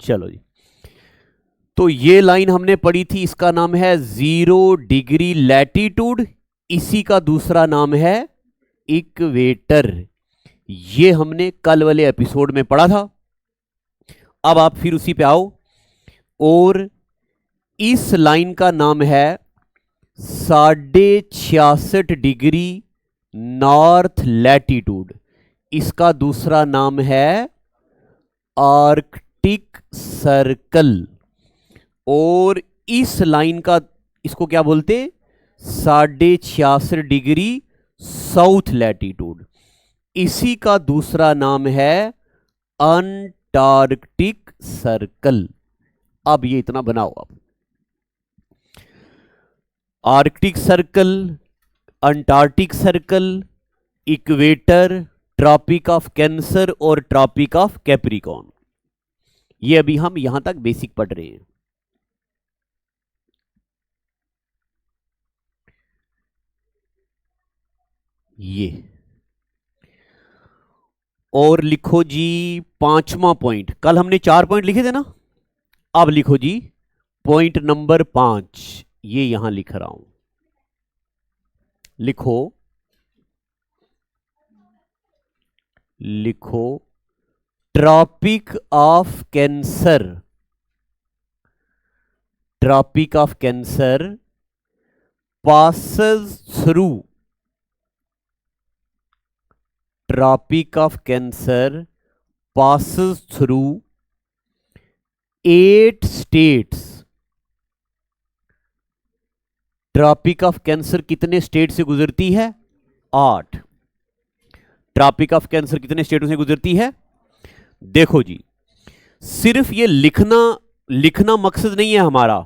चलो जी, तो ये लाइन हमने पढ़ी थी, इसका नाम है 0 डिग्री लैटिट्यूड, इसी का दूसरा नाम है इक्वेटर। ये हमने कल वाले एपिसोड में पढ़ा था। अब आप फिर उसी पे आओ, और इस लाइन का नाम है 66.5 डिग्री नॉर्थ लैटिट्यूड, इसका दूसरा नाम है आर्कटिक सर्कल। और इस लाइन का, इसको क्या बोलते, 66.5 डिग्री साउथ लैटिट्यूड, इसी का दूसरा नाम है अंटार्कटिक सर्कल। अब ये इतना बनाओ आप, Arctic Circle, Antarctic Circle, equator, Tropic of Cancer और ट्रॉपिक ऑफ कैप्रिकॉर्न। ये अभी हम यहां तक बेसिक पढ़ रहे हैं। ये और लिखो जी 5वां पॉइंट। कल हमने 4 पॉइंट लिखे थे ना, अब लिखो जी पॉइंट नंबर 5, ये यहां लिख रहा हूं, लिखो लिखो Tropic of Cancer, Tropic of Cancer passes through, Tropic of Cancer passes through 8 states। Tropic of Cancer कितने स्टेट से गुजरती है? 8। ट्रॉपिक ऑफ कैंसर कितने स्टेटों से गुजरती है? देखो जी, सिर्फ ये लिखना मकसद नहीं है हमारा।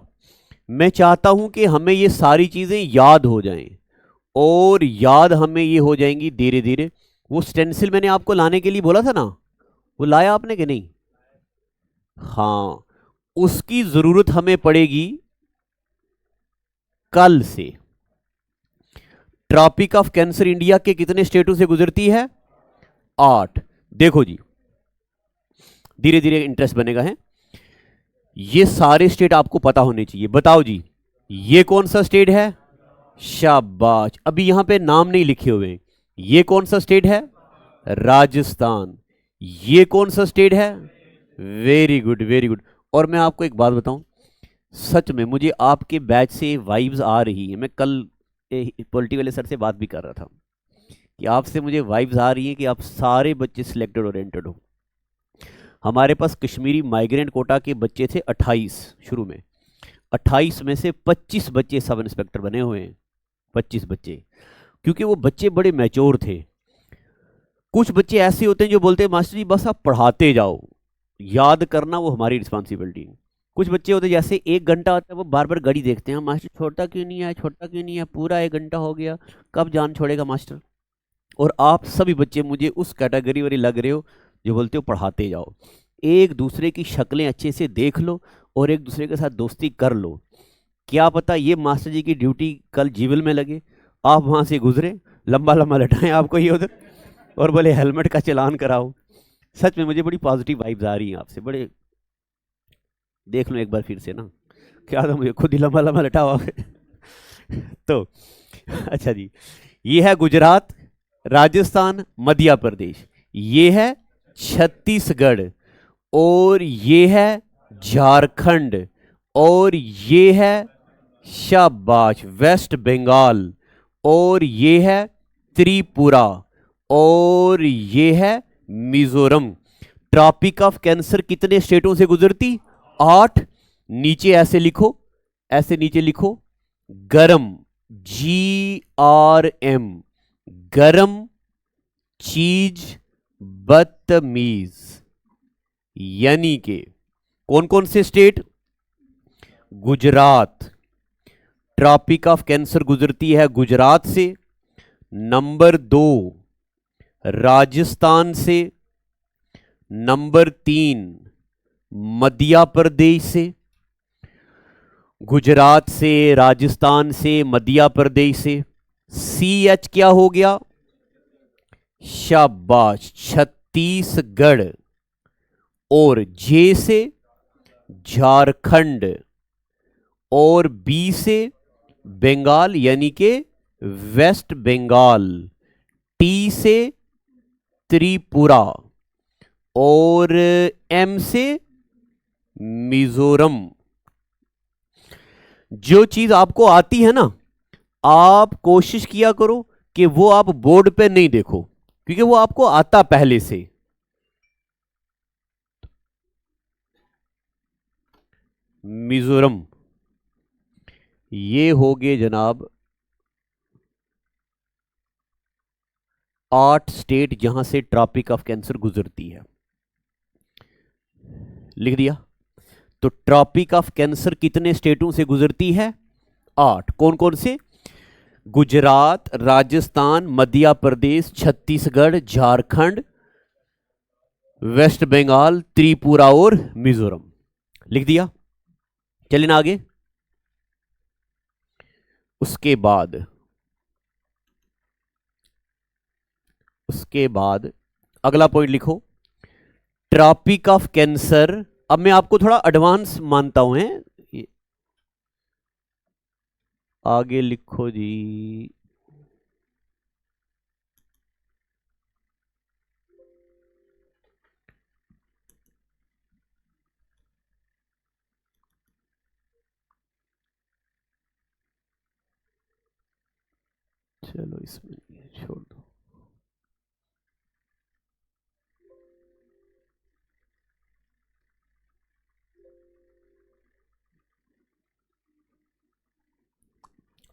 मैं चाहता हूं कि हमें ये सारी चीजें याद हो जाएं, और याद हमें ये हो जाएंगी धीरे धीरे। वो स्टेंसिल मैंने आपको लाने के लिए बोला था ना, वो लाया आपने कि नहीं? हाँ, उसकी जरूरत हमें पड़ेगी कल से। ट्रॉपिक ऑफ कैंसर इंडिया के कितने स्टेटों से गुजरती है? 8। देखो जी, धीरे धीरे इंटरेस्ट बनेगा है। ये सारे स्टेट आपको पता होने चाहिए। बताओ जी, ये कौन सा स्टेट है? शाबाश, अभी यहां पे नाम नहीं लिखे हुए। ये कौन सा स्टेट है? राजस्थान। ये कौन सा स्टेट है? Very good, very good. और मैं आपको एक बात बताऊं, सच में मुझे आपके बैच से वाइब्स आ रही है। मैं कल पॉलिटी वाले सर से बात भी कर रहा था कि आपसे मुझे वाइब्स आ रही है कि आप सारे बच्चे सिलेक्टेड ओरिएंटेड हो। हमारे पास कश्मीरी माइग्रेंट कोटा के बच्चे थे 28 शुरू में, 28 में से 25 बच्चे सब इंस्पेक्टर बने हुए हैं। 25 बच्चे, क्योंकि वो बच्चे बड़े मैच्योर थे। कुछ बच्चे ऐसे होते हैं जो बोलते हैं मास्टर जी बस आप पढ़ाते जाओ, याद करना वो हमारी रिस्पॉन्सिबिलिटी है। कुछ बच्चे होते हैं जैसे 1 घंटा आता है वो बार बार घड़ी देखते हैं, मास्टर छोटा क्यों नहीं है, छोटा क्यों नहीं है, पूरा 1 घंटा हो गया, कब जान छोड़ेगा मास्टर। और आप सभी बच्चे मुझे उस कैटेगरी वाले लग रहे हो जो बोलते हो पढ़ाते जाओ। एक दूसरे की शक्लें अच्छे से देख लो और एक दूसरे के साथ दोस्ती कर लो। क्या पता ये मास्टर जी की ड्यूटी कल जीवल में लगे, आप वहां से गुजरे, लंबा लंबा लटाएं आपको ये उधर, और बोले हेलमेट का चलान कराओ। सच में मुझे बड़ी पॉजिटिव वाइब्स आ रही हैं आपसे, बड़े। देख लो एक बार फिर से ना, क्या था मुझे खुद ही लंबा लंबा लटा हुआ तो अच्छा जी, ये है गुजरात, राजस्थान, मध्य प्रदेश, ये है छत्तीसगढ़, और ये है झारखंड, और ये है शाबाश वेस्ट बंगाल, और ये है त्रिपुरा, और ये है मिजोरम। ट्रॉपिक ऑफ कैंसर कितने स्टेटों से गुजरती? 8। नीचे ऐसे लिखो, ऐसे नीचे लिखो, गरम, GRM, गरम चीज बदतमीज। यानी कि कौन कौन से state? Gujarat, Tropic of Cancer गुजरती है गुजरात से। नंबर 2 राजस्थान से। नंबर 3 मध्य प्रदेश से। गुजरात से, राजस्थान से, मध्य प्रदेश से। CH क्या हो गया? शाबाश छत्तीसगढ़। और J से झारखंड, और बी से बंगाल यानी कि वेस्ट बंगाल, टी से त्रिपुरा, और एम से मिजोरम। जो चीज आपको आती है ना, आप कोशिश किया करो कि वो आप बोर्ड पे नहीं देखो, क्योंकि वो आपको आता पहले से। मिजोरम, ये हो गए जनाब 8 स्टेट जहां से ट्रॉपिक ऑफ कैंसर गुजरती है। लिख दिया। तो ट्रॉपिक ऑफ कैंसर कितने स्टेटों से गुजरती है? 8। कौन कौन से? गुजरात, राजस्थान, मध्य प्रदेश, छत्तीसगढ़, झारखंड, वेस्ट बंगाल, त्रिपुरा और मिजोरम। लिख दिया। चलिए ना आगे। उसके बाद अगला पॉइंट लिखो, ट्रॉपिक ऑफ कैंसर। अब मैं आपको थोड़ा एडवांस मानता हूं, है आगे लिखो जी। चलो इसमें छोड़ दो।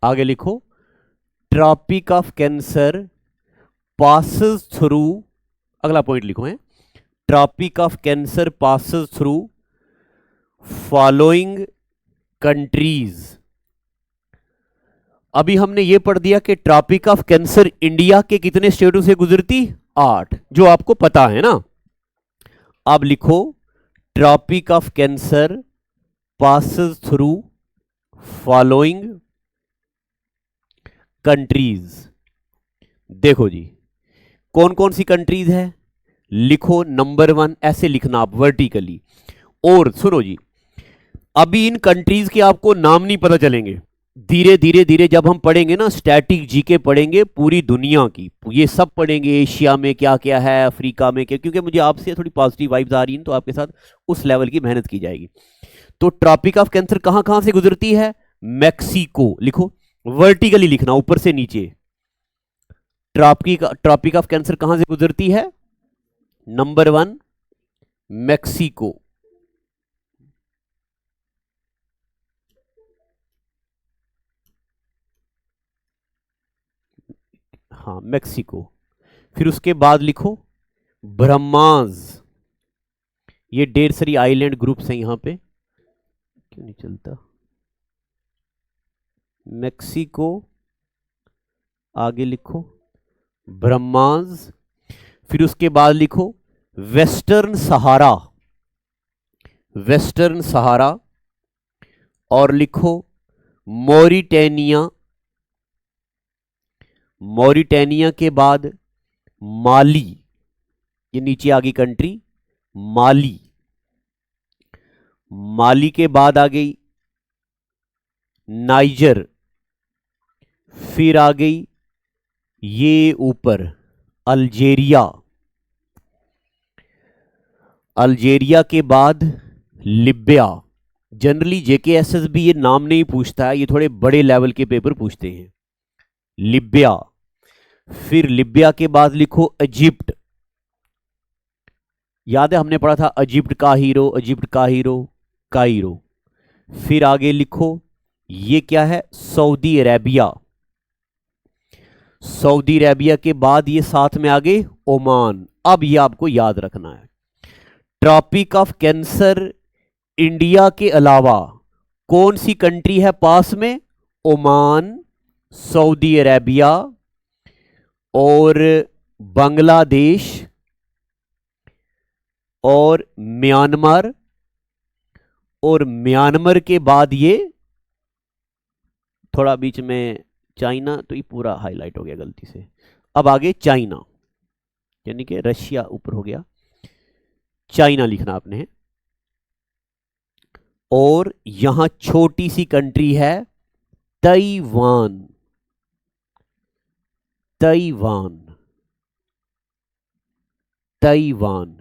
आगे लिखो, Tropic of Cancer passes through, अगला पॉइंट लिखो है, Tropic of Cancer passes through following countries. अभी हमने ये पढ़ दिया कि ट्रॉपिक ऑफ कैंसर इंडिया के कितने स्टेटों से गुजरती? 8, जो आपको पता है ना। अब लिखो, Tropic of Cancer passes through following countries. देखो जी, कौन कौन सी कंट्रीज है? लिखो नंबर 1, ऐसे लिखना आप वर्टिकली। और सुनो जी, अभी इन कंट्रीज के आपको नाम नहीं पता चलेंगे। धीरे धीरे धीरे जब हम पढ़ेंगे ना, स्टैटिक जीके पढ़ेंगे पूरी दुनिया की, ये सब पढ़ेंगे, एशिया में क्या क्या है, अफ्रीका में क्या, क्योंकि मुझे आपसे थोड़ी पॉजिटिव वाइब्स आ रही हैं, तो आपके साथ उस लेवल की मेहनत की जाएगी। तो ट्रॉपिक ऑफ कैंसर कहां कहां से गुजरती है? मैक्सिको। लिखो, वर्टिकली लिखना, ऊपर से नीचे। ट्रॉपिक ऑफ कैंसर कहां से गुजरती है? Number 1 Mexico. हाँ, मैक्सिको। फिर उसके बाद लिखो ब्रह्मास। ये ढेर सारी आइलैंड ग्रुप्स हैं यहां पे, क्यों नहीं चलता? मैक्सिको, आगे लिखो ब्रह्मास। फिर उसके बाद लिखो वेस्टर्न सहारा, वेस्टर्न सहारा, और लिखो मॉरिटेनिया। मॉरिटेनिया के बाद माली, ये नीचे आ गई कंट्री माली। माली के बाद आ गई नाइजर। फिर आ गई ये ऊपर अल्जेरिया। अल्जेरिया के बाद लिबिया। जनरली जेकेएसएसबी ये नाम नहीं पूछता है, ये थोड़े बड़े लेवल के पेपर पूछते हैं। लिबिया। फिर लिबिया के बाद लिखो इजिप्ट। याद है हमने पढ़ा था इजिप्ट का हीरो, इजिप्ट का हीरो कायरो। फिर आगे लिखो, ये क्या है? Saudi Arabia. सऊदी अरेबिया के बाद ये साथ में आगे ओमान। अब ये आपको याद रखना है, ट्रॉपिक ऑफ कैंसर इंडिया के अलावा कौन सी कंट्री है पास में? ओमान, सऊदी अरेबिया और बांग्लादेश और म्यांमार, और म्यांमार के बाद ये थोड़ा बीच में चाइना, तो ये पूरा हाईलाइट हो गया गलती से। अब आगे चाइना, यानी कि रशिया ऊपर हो गया, चाइना लिखना आपने। और यहां छोटी सी कंट्री है Taiwan. Taiwan, Taiwan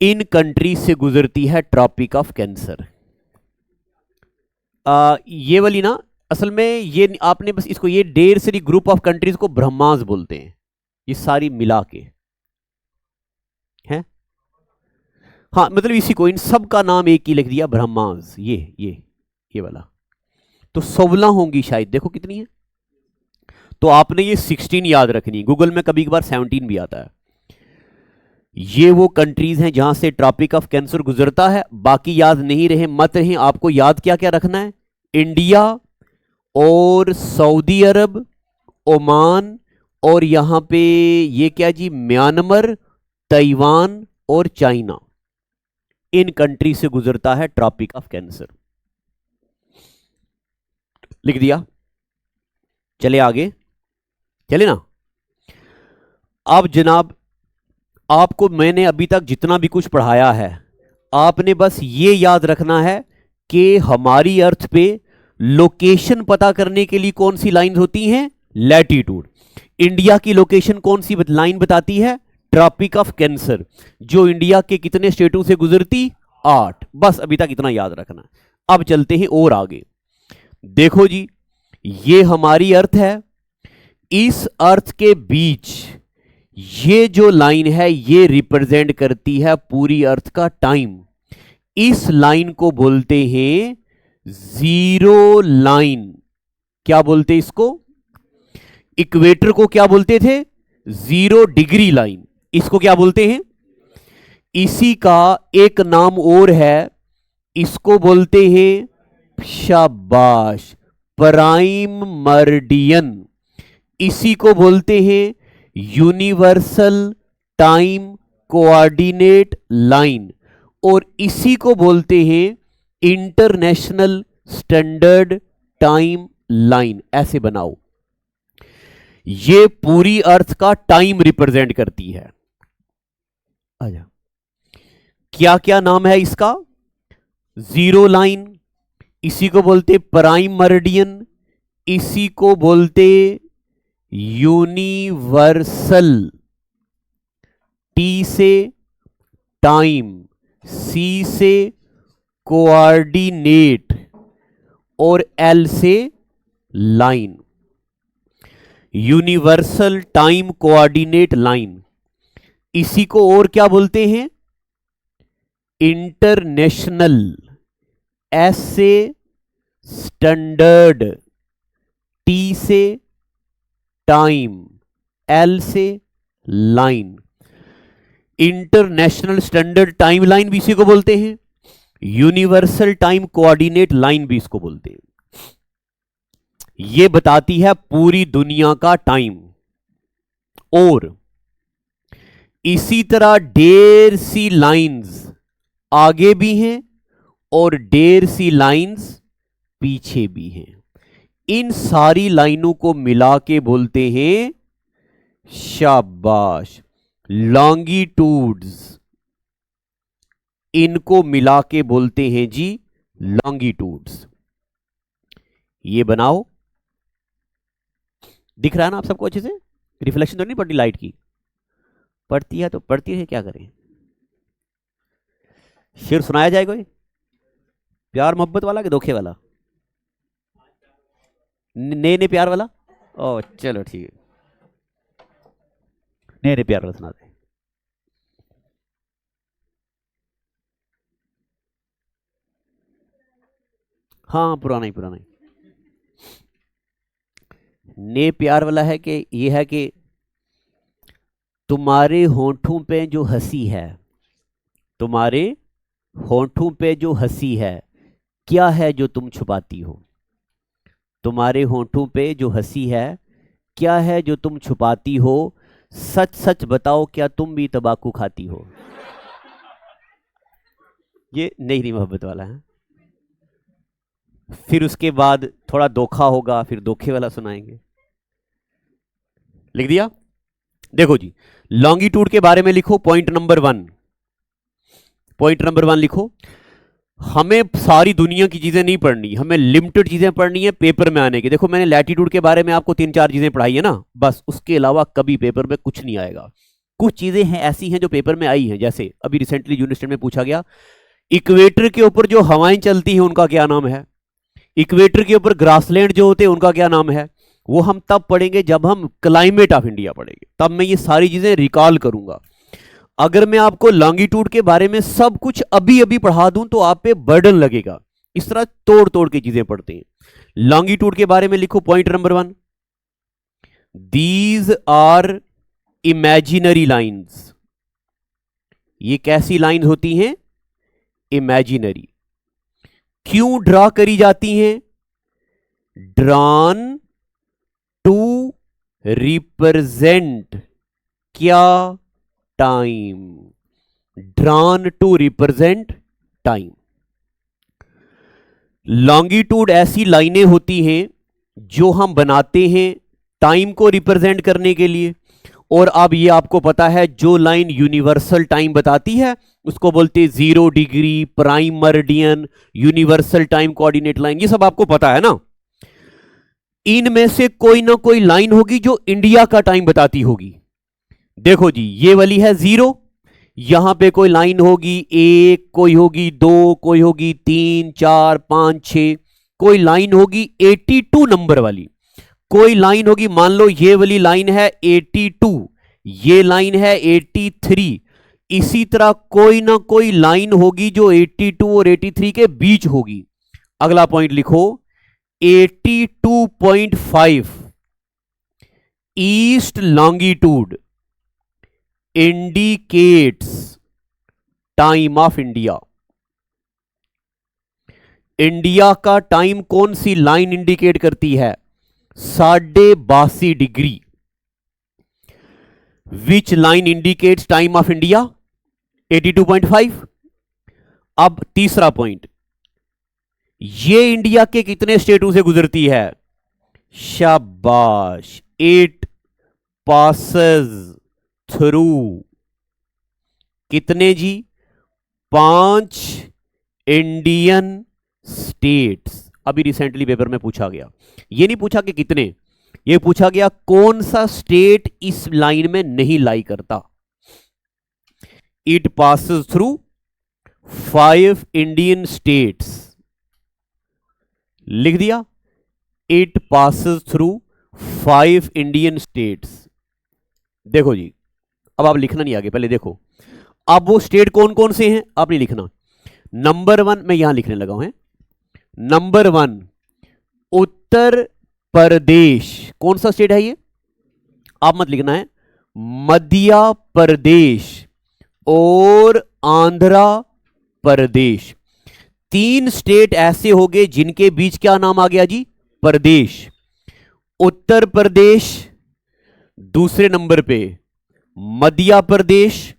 in country से गुजरती है ट्रॉपिक ऑफ कैंसर। ये वाली ना, असल में ये आपने बस इसको, ये ढेर सारी ग्रुप ऑफ कंट्रीज को ब्रह्मांस बोलते हैं, ये सारी मिला के हैं। हाँ, मतलब इसी को, इन सब का नाम एक ही लिख दिया, ब्रह्मांस। ये वाला तो 16 होंगी शायद, देखो कितनी है। तो आपने ये 16 याद रखनी, गूगल में कभी कभार 17 भी आता है। ये वो कंट्रीज हैं जहां से ट्रॉपिक ऑफ कैंसर गुजरता है। बाकी याद नहीं रहे मत रहे, आपको याद क्या क्या रखना है, इंडिया और सऊदी अरब, ओमान, और यहां पे ये क्या जी, म्यांमार, ताइवान और चाइना। इन कंट्री से गुजरता है ट्रॉपिक ऑफ कैंसर। लिख दिया, चले आगे, चले ना। अब जनाब, आपको मैंने अभी तक जितना भी कुछ पढ़ाया है, आपने बस ये याद रखना है कि हमारी अर्थ पे लोकेशन पता करने के लिए कौन सी लाइन होती हैं, लैटिट्यूड। इंडिया की लोकेशन कौन सी लाइन बताती है, ट्रॉपिक ऑफ कैंसर, जो इंडिया के कितने स्टेटों से गुजरती, 8। बस अभी तक इतना याद रखना। अब चलते हैं और आगे। देखो जी, ये हमारी अर्थ है, इस अर्थ के बीच ये जो लाइन है ये रिप्रेजेंट करती है पूरी अर्थ का टाइम। इस लाइन को बोलते हैं जीरो लाइन। क्या बोलते इसको, इक्वेटर को क्या बोलते थे, 0 डिग्री लाइन। इसको क्या बोलते हैं, इसी का एक नाम और है, इसको बोलते हैं, शाबाश, प्राइम मर्डियन। इसी को बोलते हैं यूनिवर्सल टाइम कोऑर्डिनेट लाइन, और इसी को बोलते हैं इंटरनेशनल स्टैंडर्ड टाइम लाइन। ऐसे बनाओ, ये पूरी अर्थ का टाइम रिप्रेजेंट करती है। आजा, क्या क्या नाम है इसका, जीरो लाइन, इसी को बोलते प्राइम मर्डियन, इसी को बोलते यूनिवर्सल, टी से टाइम, सी से कोऑर्डिनेट और एल से line. Universal time coordinate line, इसी को और क्या बोलते हैं, इंटरनेशनल, एस से स्टैंडर्ड, टी से टाइम, एल से line. International standard time line भी इसी को बोलते हैं, यूनिवर्सल टाइम कोऑर्डिनेट लाइन भी इसको बोलते हैं। यह बताती है पूरी दुनिया का टाइम। और इसी तरह ढेर सी लाइंस आगे भी हैं और ढेर सी लाइंस पीछे भी हैं। इन सारी लाइनों को मिला के बोलते हैं, शाबाश, लॉन्गिट्यूड्स। इनको मिला के बोलते हैं जी लॉन्गिट्यूड्स। ये बनाओ, दिख रहा है ना आप सबको अच्छे से, रिफ्लेक्शन तो नहीं पड़ती लाइट की, पड़ती है तो पड़ती है, क्या करें। शेर सुनाया जाए कोई, प्यार मोहब्बत वाला कि धोखे वाला, ने प्यार वाला। ओ चलो ठीक है, ने प्यार वाला सुना दे। हाँ पुराना ही, पुराना ही। ने प्यार वाला है कि ये है कि तुम्हारे होंठों पे जो हंसी है, तुम्हारे होंठों पे जो हंसी है, क्या है जो तुम छुपाती हो। तुम्हारे होंठों पे जो हंसी है, क्या है जो तुम छुपाती हो। सच सच बताओ, क्या तुम भी तंबाकू खाती हो। ये नहीं मोहब्बत वाला है। फिर उसके बाद थोड़ा धोखा होगा, फिर धोखे वाला सुनाएंगे। लिख दिया। देखो जी, लॉन्गिट्यूड के बारे में लिखो, पॉइंट नंबर 1। पॉइंट नंबर 1 लिखो, हमें सारी दुनिया की चीजें नहीं पढ़नी, हमें लिमिटेड चीजें पढ़नी है पेपर में आने की। देखो मैंने लैटिट्यूड के बारे में आपको 3-4 चीजें पढ़ाई है ना, बस उसके अलावा कभी पेपर में कुछ नहीं आएगा। कुछ चीजें हैं ऐसी हैं जो पेपर में आई हैं, जैसे अभी रिसेंटली यूनिवर्सिटी में पूछा गया इक्वेटर के ऊपर जो हवाएं चलती हैं उनका क्या नाम है, इक्वेटर के ऊपर ग्रासलैंड जो होते हैं उनका क्या नाम है। वो हम तब पढ़ेंगे जब हम क्लाइमेट ऑफ इंडिया पढ़ेंगे, तब मैं ये सारी चीजें रिकॉल करूंगा। अगर मैं आपको लॉन्गिट्यूड के बारे में सब कुछ अभी अभी पढ़ा दूं तो आप पे बर्डन लगेगा। इस तरह तोड़ तोड़ के चीजें पढ़ते हैं। लॉन्गिट्यूड के बारे में लिखो point number 1, these are imaginary lines. ये कैसी लाइन होती हैं, इमेजिनरी। क्यों ड्रा करी जाती हैं, ड्रॉन टू रिप्रेजेंट क्या, time, drawn to represent time. Longitude ऐसी लाइनें होती हैं जो हम बनाते हैं टाइम को रिप्रेजेंट करने के लिए। और अब ये आपको पता है जो लाइन यूनिवर्सल टाइम बताती है उसको बोलते हैं 0 degree, prime meridian, universal time coordinate line, ये सब आपको पता है ना। इनमें से कोई ना कोई लाइन होगी जो इंडिया का टाइम बताती होगी। देखो जी ये वाली है 0, यहां पे कोई लाइन होगी 1, कोई होगी 2, कोई होगी 3, 4, 5, 6, कोई लाइन होगी 82 नंबर वाली, कोई लाइन होगी, मान लो ये वाली लाइन है 82, ये लाइन है 83। इसी तरह कोई ना कोई लाइन होगी जो 82 और 83 के बीच होगी। अगला पॉइंट लिखो 82.5 east longitude indicates time of India. India का टाइम कौन सी लाइन इंडिकेट करती है, 82.5 degree. Which line indicates time of India, 82.5। अब तीसरा पॉइंट, ये इंडिया के कितने स्टेटों से गुजरती है, शाबाश, 8 पासेस थ्रू। कितने जी, 5 इंडियन स्टेट्स। अभी रिसेंटली पेपर में पूछा गया, ये नहीं पूछा कि कितने, ये पूछा गया कौन सा स्टेट इस लाइन में नहीं लाई करता। It passes through 5 Indian states, लिख दिया, it passes through 5 Indian states. देखो जी अब आप लिखना नहीं आगे, पहले देखो अब वो स्टेट कौन कौन से हैं आप नहीं लिखना। नंबर 1 मैं यहां लिखने लगा हूं, नंबर 1 उत्तर प्रदेश। कौन सा स्टेट है ये, आप मत लिखना है, मध्य प्रदेश और आंध्र प्रदेश। 3 स्टेट ऐसे हो गए जिनके बीच क्या नाम आ गया जी, प्रदेश। उत्तर प्रदेश दूसरे नंबर पे, मध्य प्रदेश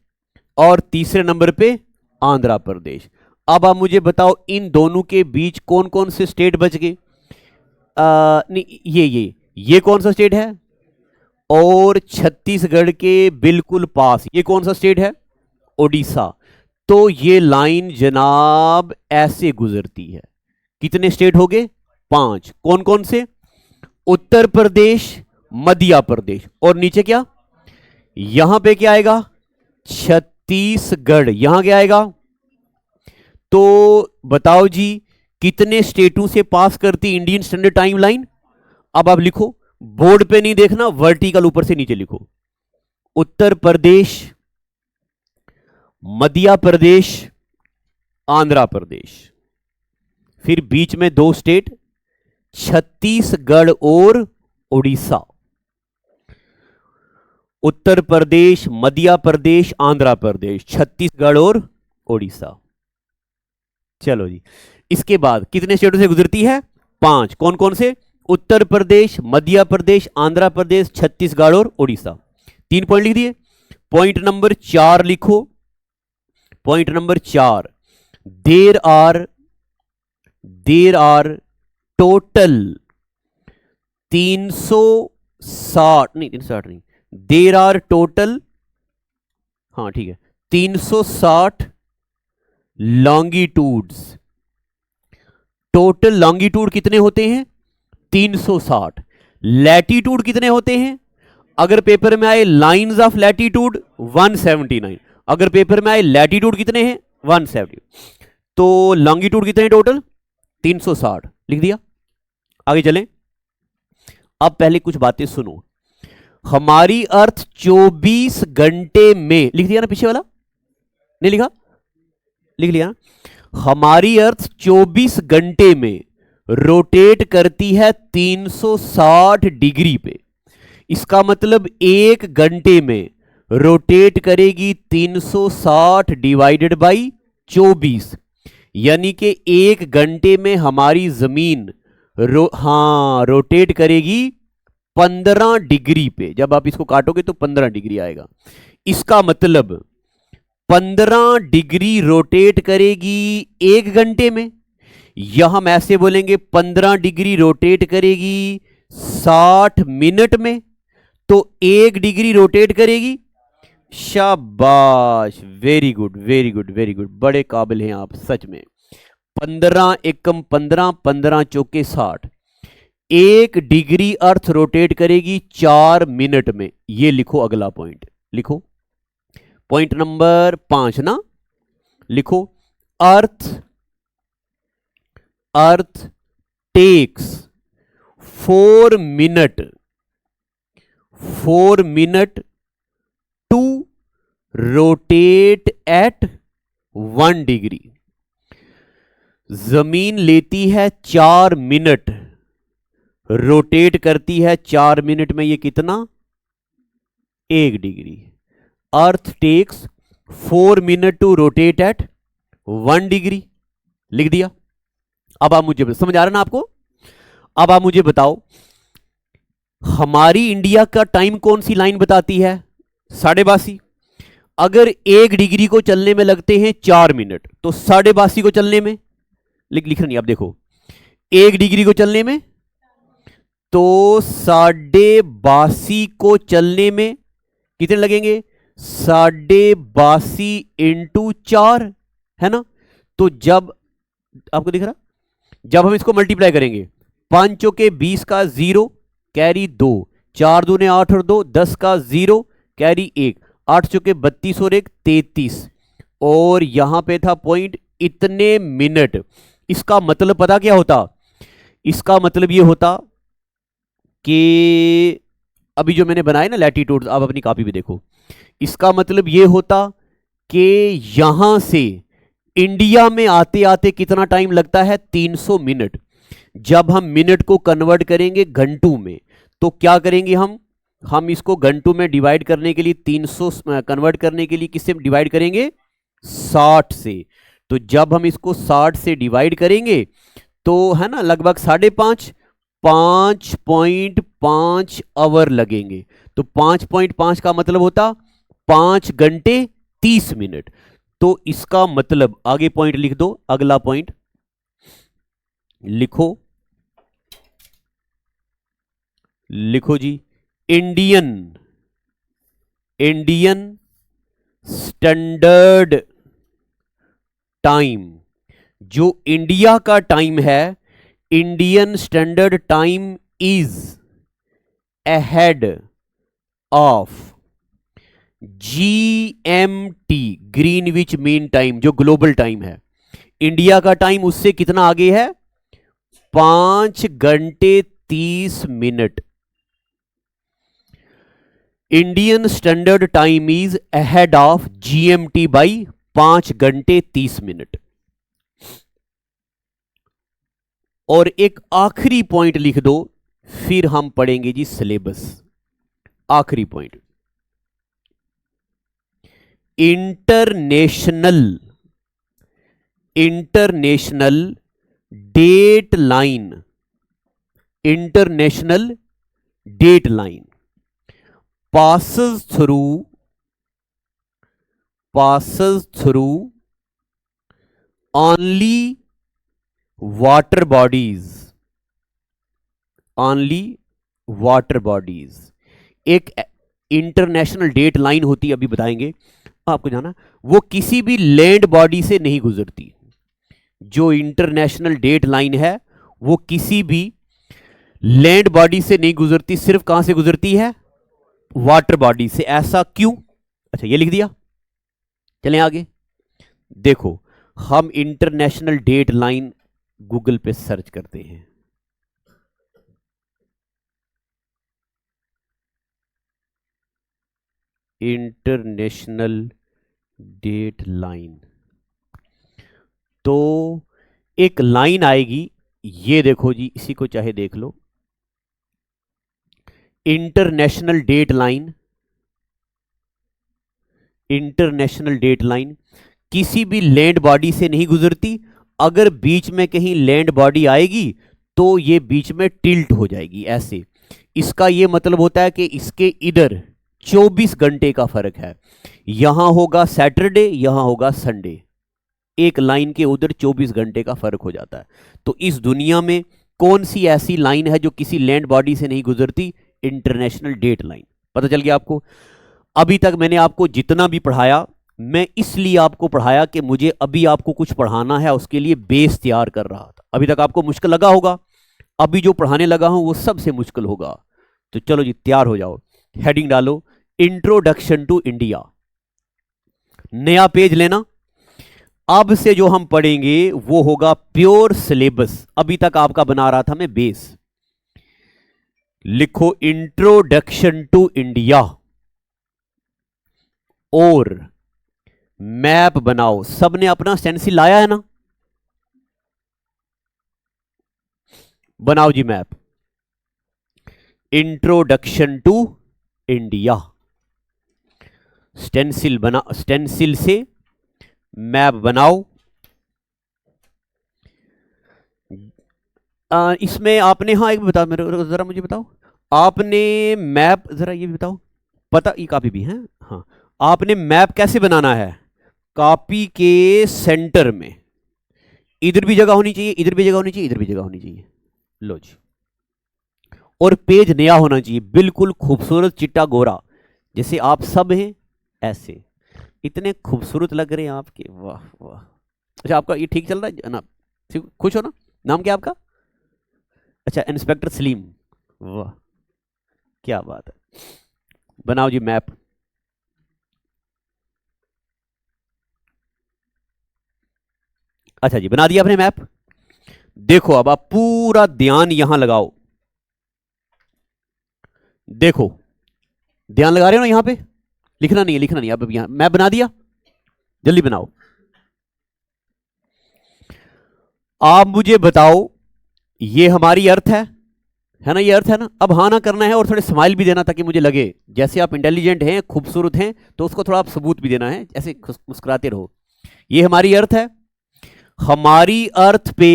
और तीसरे नंबर पे आंध्र प्रदेश। अब आप मुझे बताओ इन दोनों के बीच कौन कौन से स्टेट बच गए। नहीं ये कौन सा स्टेट है, और छत्तीसगढ़ के बिल्कुल पास ये कौन सा स्टेट है, ओडिशा। तो ये लाइन जनाब ऐसे गुजरती है। कितने स्टेट हो गए, 5। कौन कौन से, उत्तर प्रदेश, मध्य प्रदेश और नीचे क्या, यहां पे क्या आएगा, छत्तीसगढ़, यहां क्या आएगा। तो बताओ जी कितने स्टेटों से पास करती इंडियन स्टैंडर्ड टाइम लाइन। अब आप लिखो, बोर्ड पे नहीं देखना, वर्टिकल ऊपर से नीचे लिखो, उत्तर प्रदेश, मध्य प्रदेश, आंध्र प्रदेश, फिर बीच में 2 स्टेट छत्तीसगढ़ और उड़ीसा। उत्तर प्रदेश, मध्य प्रदेश, आंध्र प्रदेश, छत्तीसगढ़ और उड़ीसा। चलो जी इसके बाद कितने स्टेटों से गुजरती है, 5। कौन कौन से, उत्तर प्रदेश, मध्य प्रदेश, आंध्र प्रदेश, छत्तीसगढ़ और उड़ीसा। 3 पॉइंट लिख दिए। पॉइंट नंबर 4 लिखो, point number 4, there are total 360 नहीं, 360 नहीं, देर आर टोटल, हाँ ठीक है, 360 लॉन्गिट्यूड्स टोटल लॉन्गिट्यूड कितने होते हैं? 360। लैटिट्यूड कितने होते हैं? अगर पेपर में आए लाइंस ऑफ लैटिट्यूड 179, अगर पेपर में आए लैटिट्यूड कितने हैं? 170। तो लॉन्गिट्यूड कितने टोटल? 360 लिख दिया। आगे चलें। अब पहले कुछ बातें सुनो। हमारी अर्थ 24 घंटे में, लिख दिया ना पीछे वाला? नहीं लिखा? लिख लिया। हमारी अर्थ 24 घंटे में रोटेट करती है 360 डिग्री पे। इसका मतलब एक घंटे में रोटेट करेगी 360 डिवाइडेड बाई 24, यानी कि एक घंटे में हमारी जमीन रोटेट करेगी 15 डिग्री पे। जब आप इसको काटोगे तो 15 डिग्री आएगा। इसका मतलब 15 डिग्री रोटेट करेगी एक घंटे में, या हम ऐसे बोलेंगे 15 डिग्री रोटेट करेगी 60 मिनट में, तो 1 डिग्री रोटेट करेगी। शाबाश, very good very good very good, बड़े काबिल हैं आप सच में। 15 एकम 15, 15 चौके 60, 1 डिग्री अर्थ रोटेट करेगी 4 मिनट में। ये लिखो अगला पॉइंट, लिखो पॉइंट नंबर 5 ना, लिखो earth takes 4 minute to rotate at 1 degree. जमीन लेती है 4 मिनट, रोटेट करती है 4 मिनट में। ये कितना? 1 degree. Earth takes 4 minute to rotate at 1 degree, लिख दिया। अब आप मुझे समझ आ रहा ना आपको? अब आप मुझे बताओ, हमारी इंडिया का टाइम कौन सी लाइन बताती है? 82। अगर 1 डिग्री को चलने में लगते हैं 4 मिनट, तो 82 को चलने में लिख नहीं, आप देखो 1 डिग्री को चलने में, तो 82 को चलने में कितने लगेंगे? 82 इंटू 4, है ना? तो जब आपको दिख रहा, जब हम इसको मल्टीप्लाई करेंगे, 5 चौके 20 का 0 कैरी 2, 4 दूने 8 और 2 10 का 0 कैरी 1, 8 चौके 32 और 1 33, और यहां पे था पॉइंट इतने मिनट। इसका मतलब पता क्या होता? इसका मतलब ये होता कि अभी जो मैंने बनाया ना लैटिट्यूड, आप अपनी कॉपी पे देखो, इसका मतलब ये होता कि यहां से इंडिया में आते आते कितना टाइम लगता है? 300 मिनट। जब हम मिनट को कन्वर्ट करेंगे घंटों में, तो क्या करेंगे हम इसको घंटों में डिवाइड करने के लिए 300 कन्वर्ट करने के लिए किससे डिवाइड करेंगे? 60 से। तो जब हम इसको 60 से डिवाइड करेंगे तो है ना लगभग 5.5 आवर लगेंगे। तो 5.5 का मतलब होता 5 घंटे 30 मिनट। तो इसका मतलब आगे पॉइंट लिख दो, अगला पॉइंट लिखो जी। इंडियन स्टैंडर्ड टाइम, जो इंडिया का टाइम है, Indian standard time is ahead of GMT, Greenwich mean time, जो ग्लोबल टाइम है। इंडिया का टाइम उससे कितना आगे है? 5 घंटे 30 minute. Indian standard time is ahead of GMT by 5 घंटे 30 मिनट। और एक आखिरी पॉइंट लिख दो, फिर हम पढ़ेंगे जी सिलेबस। आखिरी point, international date line, international date line passes through only water bodies, एक इंटरनेशनल डेट लाइन होती है, अभी बताएंगे आपको जाना, वो किसी भी लैंड बॉडी से नहीं गुजरती। जो इंटरनेशनल डेट लाइन है वो किसी भी लैंड बॉडी से नहीं गुजरती, सिर्फ कहां से गुजरती है? वाटर बॉडी से। ऐसा क्यों? अच्छा ये लिख दिया, चलें आगे। देखो हम इंटरनेशनल डेट लाइन गूगल पे सर्च करते हैं, इंटरनेशनल डेट लाइन, तो एक लाइन आएगी, ये देखो जी, इसी को चाहे देख लो, international date line. International date line किसी भी लैंड बॉडी से नहीं गुजरती, अगर बीच में कहीं लैंड बॉडी आएगी तो ये बीच में टिल्ट हो जाएगी ऐसे। इसका ये मतलब होता है कि इसके इधर 24 घंटे का फर्क है, यहां होगा सैटरडे, यहां होगा संडे, एक लाइन के उधर 24 घंटे का फर्क हो जाता है। तो इस दुनिया में कौन सी ऐसी लाइन है जो किसी लैंड बॉडी से नहीं गुजरती? International date line. पता चल गया आपको? अभी तक मैंने आपको जितना भी पढ़ाया, मैं इसलिए आपको पढ़ाया कि मुझे अभी आपको कुछ पढ़ाना है, उसके लिए बेस तैयार कर रहा था। अभी तक आपको मुश्किल लगा होगा, अभी जो पढ़ाने लगा हूं वो सबसे मुश्किल होगा। तो चलो जी तैयार हो जाओ, हेडिंग डालो इंट्रोडक्शन टू इंडिया, नया पेज लेना। अब से जो हम पढ़ेंगे वो होगा प्योर सिलेबस, अभी तक आपका बना रहा था मैं बेस। लिखो इंट्रोडक्शन टू इंडिया और मैप बनाओ। सबने अपना स्टेंसिल लाया है ना? बनाओ जी map, introduction to India, stencil बना, स्टेंसिल से मैप बनाओ। इसमें आपने, हाँ एक बताओ मेरे, जरा मुझे बताओ, आपने मैप जरा ये भी बताओ, पता ये कापी भी है, हाँ आपने मैप कैसे बनाना है? कॉपी के सेंटर में इधर भी जगह होनी चाहिए, इधर भी जगह होनी चाहिए, इधर भी जगह होनी चाहिए। लो जी, और पेज नया होना चाहिए, बिल्कुल खूबसूरत चिट्टा गोरा, जैसे आप सब हैं ऐसे, इतने खूबसूरत लग रहे हैं आपके, वाह वाह। अच्छा आपका ये ठीक चल रहा है ना? खुश हो ना? नाम क्या आपका? अच्छा इंस्पेक्टर सलीम, वाह क्या बात है। बनाओ जी मैप। अच्छा जी बना दिया आपने मैप। देखो अब आप पूरा ध्यान यहां लगाओ, देखो ध्यान लगा रहे हो ना, यहां पे लिखना नहीं है, लिखना नहीं है। अब यहां मैप बना दिया, जल्दी बनाओ। आप मुझे बताओ, ये हमारी अर्थ है ना? ये अर्थ है ना? अब हाँ ना करना है और थोड़े स्माइल भी देना ताकि मुझे लगे जैसे आप इंटेलिजेंट हैं, खूबसूरत हैं, तो उसको थोड़ा आप सबूत भी देना है, ऐसे मुस्कुराते रहो। ये हमारी अर्थ है, हमारी अर्थ पे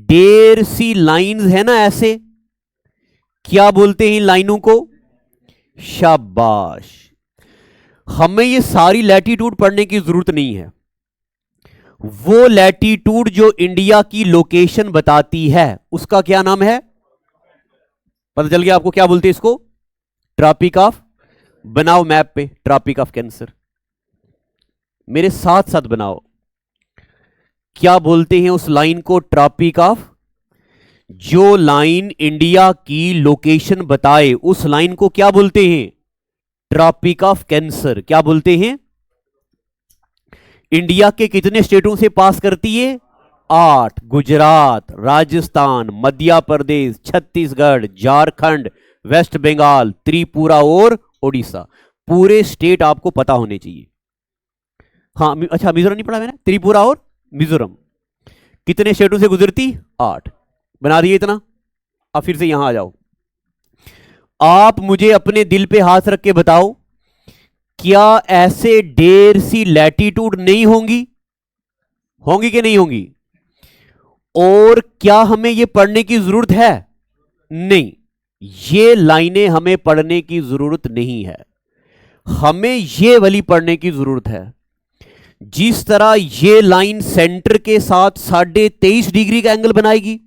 ढेर सी लाइंस है ना ऐसे, क्या बोलते हैं इन लाइनों को? शाबाश। हमें ये सारी लैटिट्यूड पढ़ने की जरूरत नहीं है, वो लैटिट्यूड जो इंडिया की लोकेशन बताती है उसका क्या नाम है? पता चल गया आपको? क्या बोलते हैं इसको? ट्रॉपिक ऑफ, बनाओ मैप पे ट्रॉपिक ऑफ कैंसर, मेरे साथ साथ बनाओ। क्या बोलते हैं उस लाइन को? Tropic of. जो लाइन इंडिया की लोकेशन बताए उस लाइन को क्या बोलते हैं? Tropic of Cancer. क्या बोलते हैं? इंडिया के कितने स्टेटों से पास करती है? 8, गुजरात, राजस्थान, मध्य प्रदेश, छत्तीसगढ़, झारखंड, वेस्ट बंगाल, त्रिपुरा और ओडिशा। पूरे स्टेट आपको पता होने चाहिए। हाँ अच्छा मिजोरम नहीं पढ़ा मैंने, त्रिपुरा और मिजोरम कितने स्टेटों से गुजरती? 8। बना दिए इतना। अब फिर से यहां आ जाओ, आप मुझे अपने दिल पे हाथ रख के बताओ, क्या ऐसे ढेर सी लैटिट्यूड नहीं होंगी? होंगी कि नहीं होंगी? और क्या हमें यह पढ़ने की जरूरत है? नहीं, ये लाइनें हमें पढ़ने की जरूरत नहीं है, हमें ये वाली पढ़ने की जरूरत है। जिस तरह ये लाइन सेंटर के साथ 23.5 डिग्री का एंगल बनाएगी,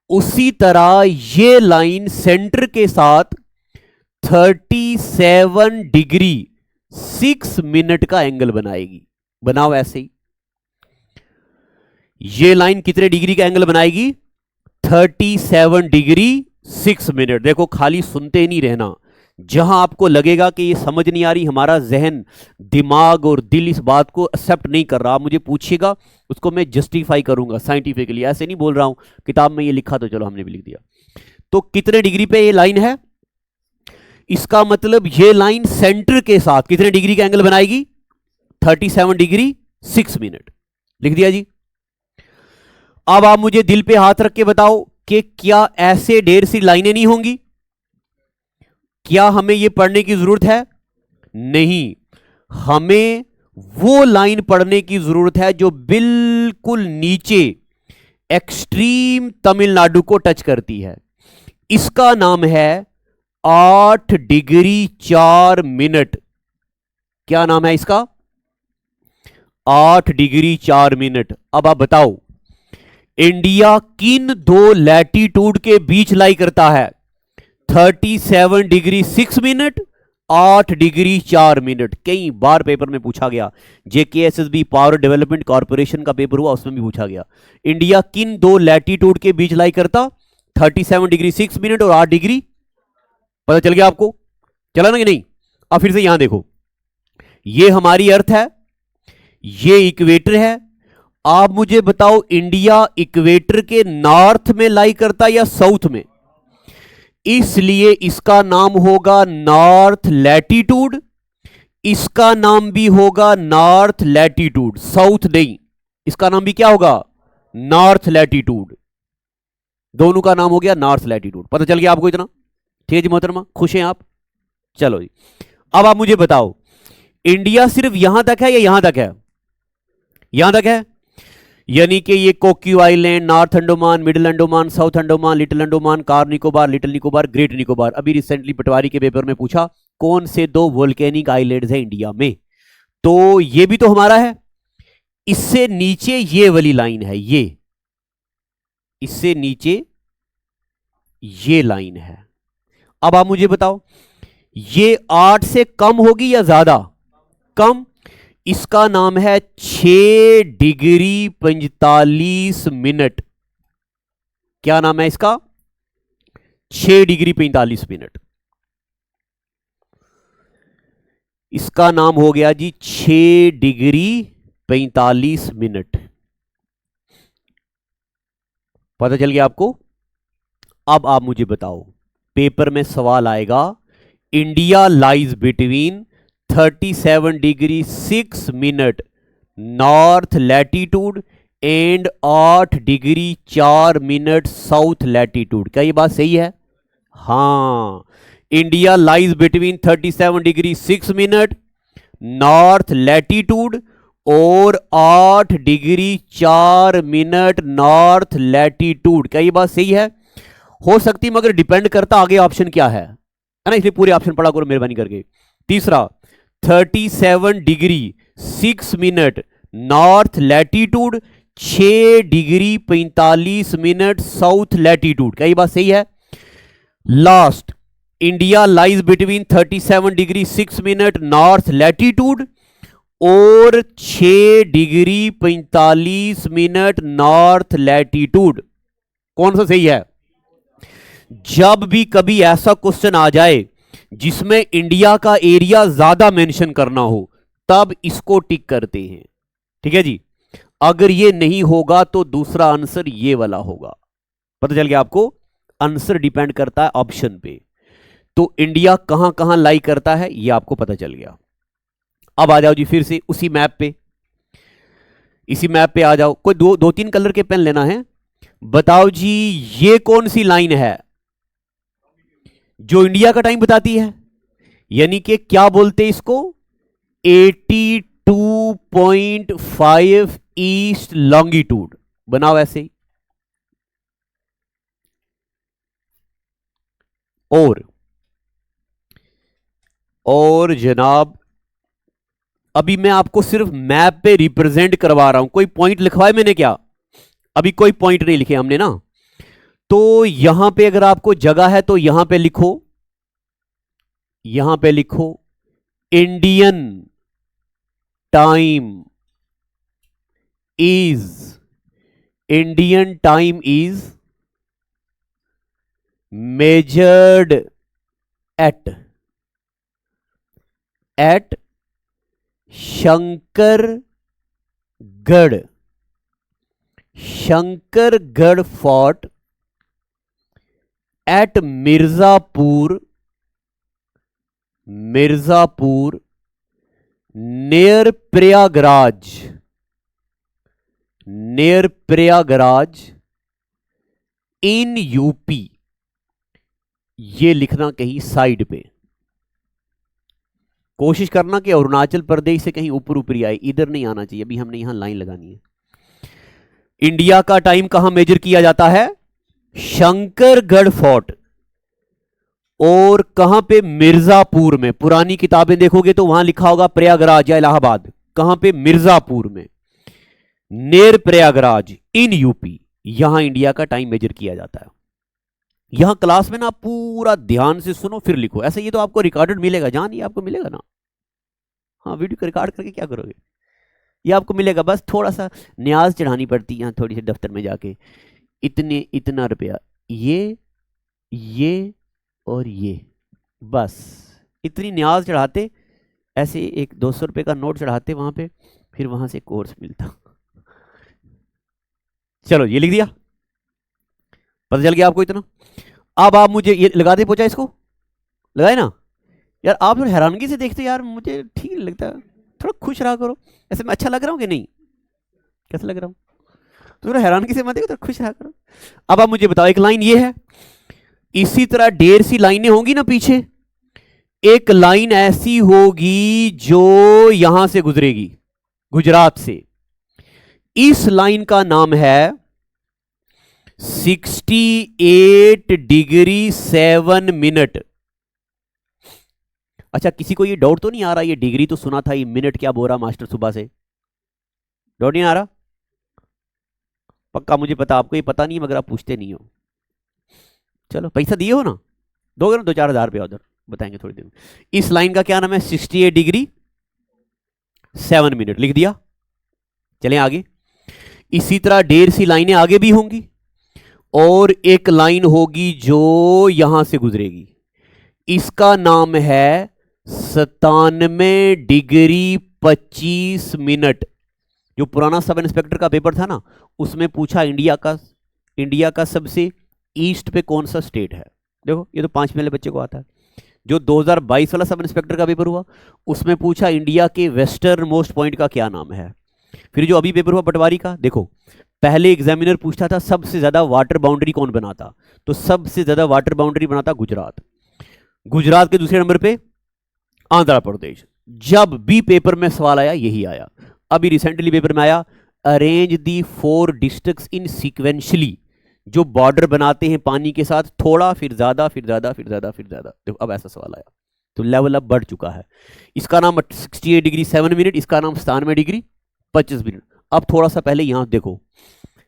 उसी तरह ये लाइन सेंटर के साथ 37 डिग्री 6 मिनट का एंगल बनाएगी। बनाओ ऐसे ही। ये लाइन कितने डिग्री का एंगल बनाएगी? 37 डिग्री 6 मिनट। देखो खाली सुनते नहीं रहना, जहां आपको लगेगा कि ये समझ नहीं आ रही, हमारा जहन, दिमाग और दिल इस बात को एक्सेप्ट नहीं कर रहा, मुझे पूछिएगा, उसको मैं जस्टिफाई करूंगा साइंटिफिकली। ऐसे नहीं बोल रहा हूं किताब में ये लिखा तो चलो हमने भी लिख दिया। तो कितने डिग्री पे ये लाइन है? इसका मतलब ये लाइन सेंटर के साथ कितने डिग्री का एंगल बनाएगी? 37 डिग्री 6 मिनट। लिख दिया जी। अब आप मुझे दिल पे हाथ रख के बताओ कि क्या ऐसे ढेर सी लाइनें नहीं होंगी? क्या हमें यह पढ़ने की जरूरत है? नहीं, हमें वो लाइन पढ़ने की जरूरत है जो बिल्कुल नीचे एक्सट्रीम तमिलनाडु को टच करती है। इसका नाम है 8 डिग्री 4 मिनट। क्या नाम है इसका? 8 डिग्री 4 मिनट। अब आप बताओ, इंडिया किन दो लैटीट्यूड के बीच लाई करता है? 37 डिग्री 6 मिनट, 8 डिग्री 4 मिनट। कई बार पेपर में पूछा गया, जेकेएसएसबी पावर डेवलपमेंट कॉर्पोरेशन का पेपर हुआ, उसमें भी पूछा गया, इंडिया किन दो लैटीट्यूड के बीच लाई करता? 37 डिग्री 6 मिनट और 8 डिग्री। पता चल गया आपको? चला ना कि नहीं? अब फिर से यहां देखो, ये हमारी अर्थ है, ये इक्वेटर है। आप मुझे बताओ, इंडिया इक्वेटर के नॉर्थ में लाई करता या साउथ में? इसलिए इसका नाम होगा नॉर्थ लैटीट्यूड, इसका नाम भी होगा नॉर्थ लैटीट्यूड, साउथ नहीं। इसका नाम भी क्या होगा? North latitude. दोनों का नाम हो गया नॉर्थ लैटीट्यूड। पता चल गया आपको इतना? ठीक है जी मोहतरमा, खुश हैं आप? चलो जी, अब आप मुझे बताओ, इंडिया सिर्फ यहां तक है या यहां तक है? यहां तक है, यानी कि ये Coco island, north Andaman, middle Andaman, south Andaman, little Andaman, car Nicobar, little Nicobar, great Nicobar. अभी रिसेंटली पटवारी के पेपर में पूछा कौन से दो वोल्केनिक आइलैंड्स हैं इंडिया में, तो ये भी तो हमारा है। इससे नीचे ये वाली लाइन है, ये इससे नीचे ये लाइन है। अब आप मुझे बताओ, ये 8 से कम होगी या ज्यादा? कम। इसका नाम है 6 डिग्री 45 मिनट। क्या नाम है इसका? 6 डिग्री 45 मिनट। इसका नाम हो गया जी 6 डिग्री 45 मिनट। पता चल गया आपको? अब आप मुझे बताओ, पेपर में सवाल आएगा, India lies between 37 degree 6 minute north latitude and 8 degree 4 minute south latitude. क्या ये बात सही है? हां, India lies between 37 degree 6 minute north latitude और 8 डिग्री 4 मिनट नॉर्थ लैटीट्यूड। क्या ये बात सही है? हो सकती मगर डिपेंड करता आगे ऑप्शन क्या है ना, इसलिए पूरे ऑप्शन पढ़ा करो मेहरबानी करके। तीसरा, 37 degree 6 minute north latitude, 6 degree 45 minute south latitude. क्या ये बात सही है? Last, India lies between 37 degree 6 minute north latitude और 6 डिग्री 45 मिनट नॉर्थ लैटीट्यूड। कौन सा सही है? जब भी कभी ऐसा क्वेश्चन आ जाए जिसमें इंडिया का एरिया ज्यादा मेंशन करना हो, तब इसको टिक करते हैं। ठीक है जी? अगर ये नहीं होगा तो दूसरा आंसर ये वाला होगा। पता चल गया आपको? आंसर डिपेंड करता है ऑप्शन पे। तो इंडिया कहां कहां लाई करता है ये आपको पता चल गया। अब आ जाओ जी फिर से उसी मैप पे, इसी मैप पे आ जाओ। कोई दो तीन कलर के पेन लेना है। बताओ जी, ये कौन सी लाइन है जो इंडिया का टाइम बताती है? यानी कि क्या बोलते हैं इसको? 82.5 ईस्ट लॉन्गिट्यूड। बनाओ ऐसे ही। और जनाब, अभी मैं आपको सिर्फ मैप पे रिप्रेजेंट करवा रहा हूं, कोई पॉइंट लिखवाए मैंने क्या? अभी कोई पॉइंट नहीं लिखे हमने ना। तो यहां पे अगर आपको जगह है तो यहां पे लिखो, यहां पे लिखो Indian time is Indian time is measured eight Shankargarh fort eight Mirzapur near Prayagraj in UP. ये लिखना कहीं साइड पे, कोशिश करना कि अरुणाचल प्रदेश से कहीं ऊपर ऊपरी आए, इधर नहीं आना चाहिए। अभी हमने यहां लाइन लगानी है। इंडिया का टाइम कहां मेजर किया जाता है? शंकरगढ़ फोर्ट। और कहां पे? मिर्जापुर में। पुरानी किताबें देखोगे तो वहां लिखा होगा प्रयागराज या इलाहाबाद। कहां पे? मिर्जापुर में, नेर प्रयागराज इन यूपी। यहां इंडिया का टाइम मेजर किया जाता है। यहां क्लास में ना पूरा ध्यान से सुनो फिर लिखो। ऐसे ये तो आपको रिकॉर्डेड मिलेगा, जान ये आपको मिलेगा ना। हाँ, वीडियो को रिकॉर्ड करके क्या करोगे, ये आपको मिलेगा। बस थोड़ा सा न्याज चढ़ानी पड़ती है थोड़ी सी दफ्तर में जाके, इतना रुपया, ये और ये, बस इतनी न्याज चढ़ाते। ऐसे एक 200 रुपये का नोट चढ़ाते वहां पे, फिर वहां से कोर्स मिलता। चलो ये लिख दिया, पता चल गया आपको इतना। अब आप मुझे ये लगा दे, पहुंचा इसको लगाए ना यार। आप थोड़ी हैरानगी से देखते यार, मुझे ठीक नहीं लगता। थोड़ा खुश रहा करो। ऐसे मैं अच्छा लग रहा हूँ कि नहीं? कैसा लग रहा हूँ? तो थोड़ा हैरानगी से मत देखो, थोड़ा खुश रहा करो। अब आप मुझे बताओ, एक लाइन ये है, इसी तरह ढेर सी लाइनें होंगी ना पीछे। एक लाइन ऐसी होगी जो यहां से गुजरेगी, गुजरात से। इस लाइन का नाम है 68 डिग्री 7 मिनट। अच्छा, किसी को ये डाउट तो नहीं आ रहा, ये डिग्री तो सुना था, ये मिनट क्या बोल रहा मास्टर सुबह से? डाउट नहीं आ रहा? पक्का मुझे पता, आपको ये पता नहीं है मगर आप पूछते नहीं हो। चलो, पैसा दिए हो ना, दोगे ना 2-4 हज़ार रुपया, उधर बताएंगे थोड़ी देर में। इस लाइन का क्या नाम है? 68 डिग्री 7 मिनट। लिख दिया, चलें आगे। इसी तरह ढेर सी लाइनें आगे भी होंगी, और एक लाइन होगी जो यहां से गुजरेगी। इसका नाम है 97 डिग्री 25 मिनट। जो पुराना सब इंस्पेक्टर का पेपर था ना, उसमें पूछा इंडिया का सबसे ईस्ट पे कौन सा स्टेट है। देखो, ये तो 5 वाले बच्चे को आता है। जो 2022 वाला सब इंस्पेक्टर का पेपर हुआ, उसमें पूछा इंडिया के वेस्टर्न मोस्ट पॉइंट का क्या नाम है। फिर जो अभी पेपर हुआ पटवारी का, देखो पहले एग्जामिनर पूछता था सबसे ज्यादा वाटर बाउंड्री कौन बनाता, तो सबसे ज्यादा वाटर बाउंड्री बनाता गुजरात। गुजरात के दूसरे नंबर पे आंध्र प्रदेश। जब भी पेपर में सवाल आया यही आया। अभी रिसेंटली पेपर में आया, अरेंज दी 4 डिस्ट्रिक्ट्स इन सीक्वेंशली, जो बॉर्डर बनाते हैं पानी के साथ, थोड़ा फिर ज्यादा फिर ज्यादा फिर ज्यादा फिर ज्यादा। देखो अब ऐसा सवाल आया, तो लेवल अब बढ़ चुका है। इसका नाम 68 डिग्री 7 मिनट, इसका नाम 97 डिग्री 25 मिनट। अब थोड़ा सा पहले यहां देखो,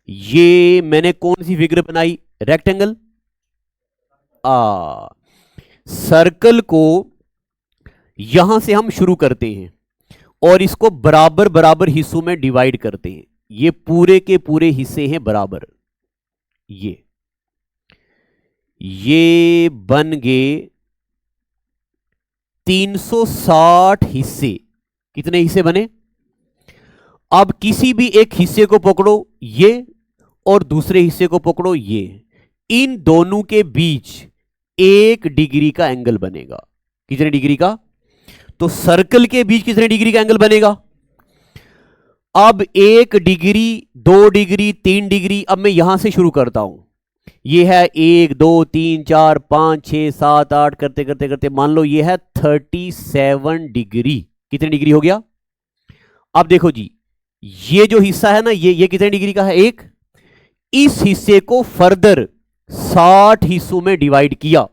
ये मैंने कौन सी फिगर बनाई? रेक्टेंगल। सर्कल को यहां से हम शुरू करते हैं और इसको बराबर बराबर हिस्सों में डिवाइड करते हैं। ये पूरे के पूरे हिस्से हैं बराबर। ये बन गए 360 हिस्से। कितने हिस्से बने? अब किसी भी एक हिस्से को पकड़ो ये, और दूसरे हिस्से को पकड़ो ये, इन दोनों के बीच 1 डिग्री का एंगल बनेगा। कितने डिग्री का? तो सर्कल के बीच कितने डिग्री का एंगल बनेगा? अब 1 डिग्री, 2 डिग्री, 3 डिग्री। अब मैं यहां से शुरू करता हूं। ये है 1 2 3 4 5 6 7 8 करते करते करते मान लो ये है 37 डिग्री। कितने डिग्री हो गया? अब देखो जी, ये जो हिस्सा है ना, ये कितने डिग्री का है? 1। इस हिस्से को फर्दर 60 हिस्सों में डिवाइड किया।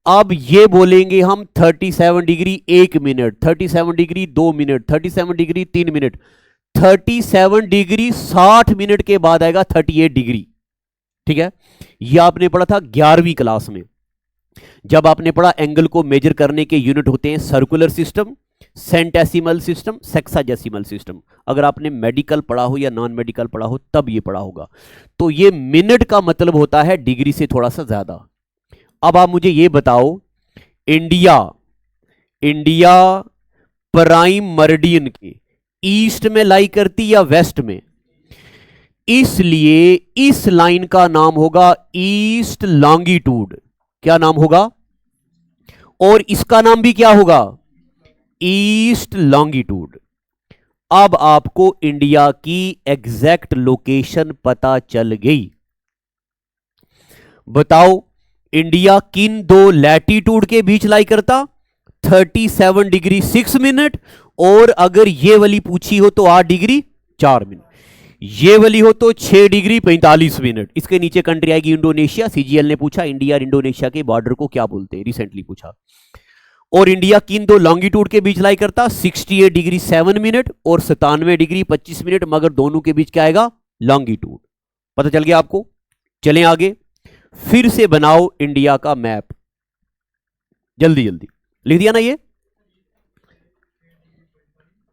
अब ये बोलेंगे हम 37 degree 1 minute, 37 degree 2 minute, 37 degree 3 minute, 37 degree 60 minute के बाद आएगा 38 डिग्री। ठीक है, यह आपने पढ़ा था 11वीं क्लास में, जब आपने पढ़ा एंगल को मेजर करने के यूनिट होते हैं circular system centesimal system, sexagesimal system. अगर आपने मेडिकल पढ़ा हो या नॉन मेडिकल पढ़ा हो तब ये पढ़ा होगा। तो ये मिनट का मतलब होता है डिग्री से थोड़ा सा ज्यादा। अब आप मुझे ये बताओ, इंडिया इंडिया प्राइम मर्डियन के ईस्ट में लाई करती या वेस्ट में? इसलिए इस लाइन का नाम होगा ईस्ट लॉन्गिट्यूड। क्या नाम होगा? और इसका नाम भी क्या होगा? East longitude. अब आपको इंडिया की एग्जैक्ट लोकेशन पता चल गई। बताओ इंडिया किन दो लैटिट्यूड के बीच लाई करता? 37 डिग्री 6 मिनट, और अगर ये वाली पूछी हो तो 8 डिग्री 4 मिनट, ये वाली हो तो 6 डिग्री 45 मिनट। इसके नीचे कंट्री आएगी इंडोनेशिया। सीजीएल ने पूछा इंडिया और इंडोनेशिया के बॉर्डर को क्या बोलते हैं, रिसेंटली पूछा। और इंडिया किन दो लॉन्गिट्यूड के बीच लाई करता? 68 डिग्री 7 मिनट और 97 डिग्री 25 मिनट, मगर दोनों के बीच क्या आएगा? लॉन्गिट्यूड। पता चल गया आपको? चलें आगे, फिर से बनाओ इंडिया का मैप। जल्दी जल्दी लिख दिया ना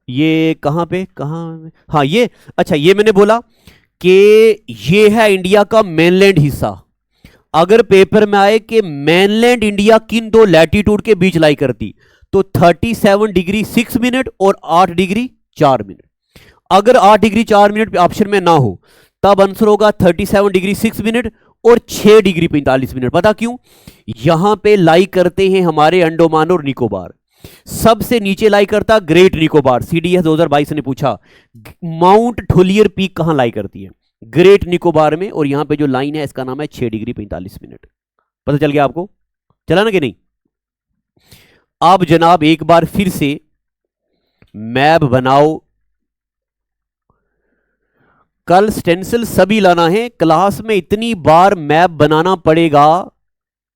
ये कहां पे, कहां? हाँ ये, अच्छा ये मैंने बोला कि ये है इंडिया का मेनलैंड हिस्सा। अगर पेपर में आए कि मेनलैंड इंडिया किन दो लैटिट्यूड के बीच लाई करती, तो 37 डिग्री 6 मिनट और 8 डिग्री 4 मिनट। अगर 8 डिग्री 4 मिनट ऑप्शन में ना हो तब आंसर होगा 37 डिग्री 6 मिनट और 6 डिग्री 45 मिनट। पता क्यों? यहां पे लाई करते हैं हमारे अंडोमान और निकोबार। सबसे नीचे लाई करता ग्रेट निकोबार। सीडीएस 2022 ने पूछा माउंट ठोलियर पीक कहां लाई करती है? ग्रेट निकोबार में। और यहां पे जो लाइन है इसका नाम है 6 डिग्री 45 मिनट। पता चल गया आपको? चला ना कि नहीं? आप जनाब एक बार फिर से मैप बनाओ। कल स्टेंसिल सभी लाना है। क्लास में इतनी बार मैप बनाना पड़ेगा